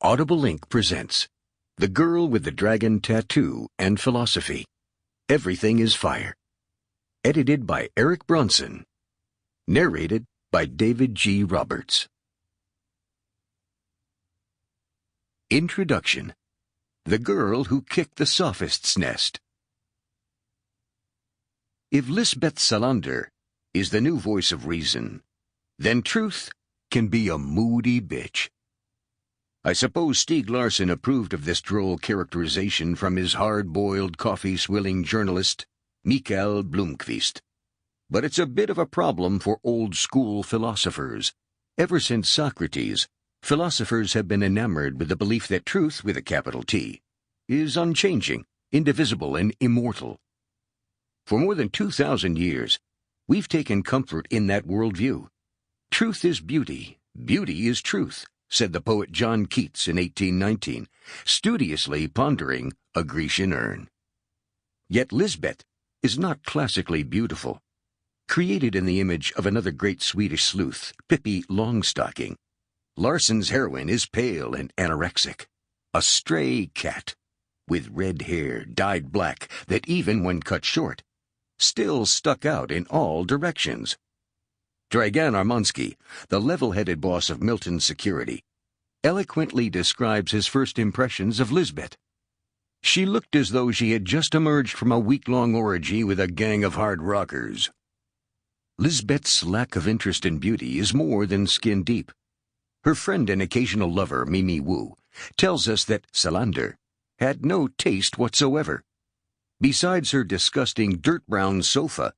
Audible Link presents The Girl with the Dragon Tattoo and Philosophy. Everything is Fire. Edited by Eric Bronson. Narrated by David G. Roberts. Introduction. The Girl Who Kicked the Sophist's Nest. If Lisbeth Salander is the new voice of reason, then truth can be a moody bitch. I suppose Stieg Larsson approved of this droll characterization from his hard-boiled, coffee-swilling journalist, Mikael Blomkvist. But it's a bit of a problem for old-school philosophers. Ever since Socrates, philosophers have been enamored with the belief that truth, with a capital T, is unchanging, indivisible, and immortal. For more than 2,000 years, we've taken comfort in that worldview. Truth is beauty, beauty is truth, said the poet John Keats in 1819, studiously pondering a Grecian urn. Yet Lisbeth is not classically beautiful. Created in the image of another great Swedish sleuth, Pippi Longstocking, Larsson's heroine is pale and anorexic, a stray cat, with red hair dyed black that even when cut short, still stuck out in all directions. Dragan Armansky, the level-headed boss of Milton's security, eloquently describes his first impressions of Lisbeth. She looked as though she had just emerged from a week-long orgy with a gang of hard rockers. Lisbeth's lack of interest in beauty is more than skin-deep. Her friend and occasional lover, Mimi Wu, tells us that Salander had no taste whatsoever. Besides her disgusting dirt-brown sofa,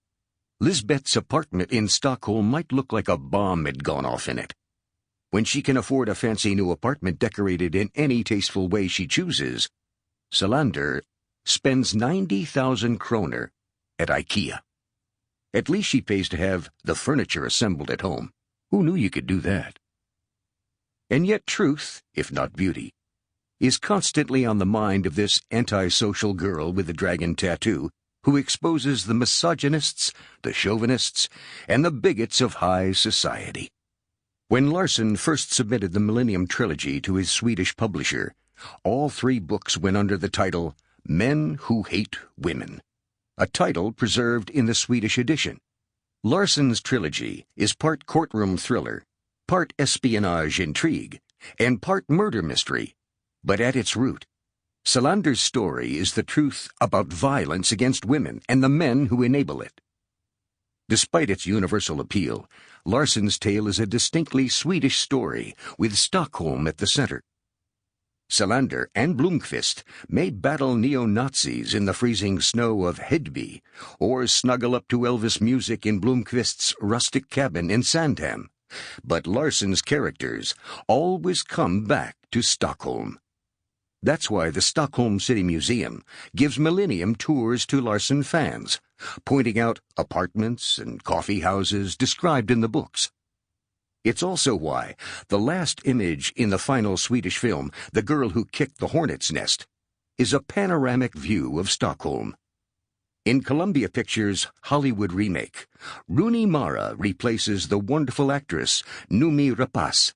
Lisbeth's apartment in Stockholm might look like a bomb had gone off in it. When she can afford a fancy new apartment decorated in any tasteful way she chooses, Salander spends 90,000 kroner at IKEA. At least she pays to have the furniture assembled at home. Who knew you could do that? And yet truth, if not beauty, is constantly on the mind of this antisocial girl with the dragon tattoo, who exposes the misogynists, the chauvinists, and the bigots of high society. When Larsson first submitted the Millennium trilogy to his Swedish publisher, all three books went under the title Men Who Hate Women, a title preserved in the Swedish edition. Larsson's trilogy is part courtroom thriller, part espionage intrigue, and part murder mystery, but at its root, Salander's story is the truth about violence against women and the men who enable it. Despite its universal appeal, Larsson's tale is a distinctly Swedish story, with Stockholm at the center. Salander and Blomkvist may battle neo-Nazis in the freezing snow of Hedby, or snuggle up to Elvis music in Blomkvist's rustic cabin in Sandham, but Larsson's characters always come back to Stockholm. That's why the Stockholm City Museum gives Millennium tours to Larsson fans, pointing out apartments and coffee houses described in the books. It's also why the last image in the final Swedish film, The Girl Who Kicked the Hornet's Nest, is a panoramic view of Stockholm. In Columbia Pictures' Hollywood remake, Rooney Mara replaces the wonderful actress Noomi Rapace,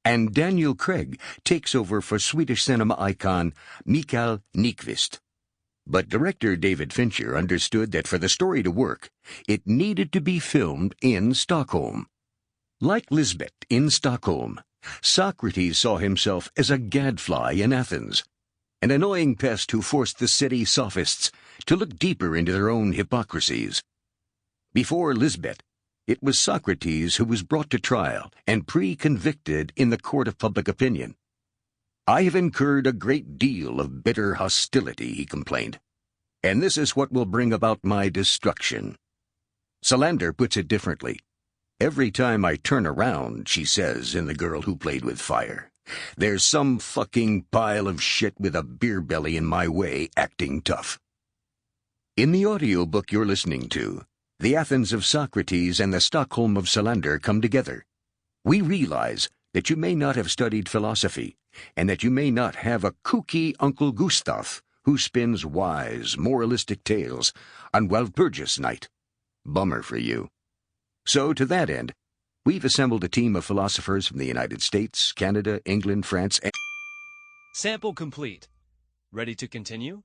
and Daniel Craig takes over for Swedish cinema icon Mikael Blomkvist. But director David Fincher understood that for the story to work, it needed to be filmed in Stockholm. Like Lisbeth in Stockholm, Socrates saw himself as a gadfly in Athens, an annoying pest who forced the city sophists to look deeper into their own hypocrisies. Before Lisbeth, it was Socrates who was brought to trial and pre-convicted in the court of public opinion. "I have incurred a great deal of bitter hostility," he complained, "and this is what will bring about my destruction." Salander puts it differently. "Every time I turn around," she says in The Girl Who Played with Fire, "there's some fucking pile of shit with a beer belly in my way acting tough." In the audiobook you're listening to, the Athens of Socrates and the Stockholm of Salander come together. We realize that you may not have studied philosophy, and that you may not have a kooky Uncle Gustav who spins wise, moralistic tales on Walpurgis night. Bummer for you. So, to that end, we've assembled a team of philosophers from the United States, Canada, England, France, and Sample complete. Ready to continue?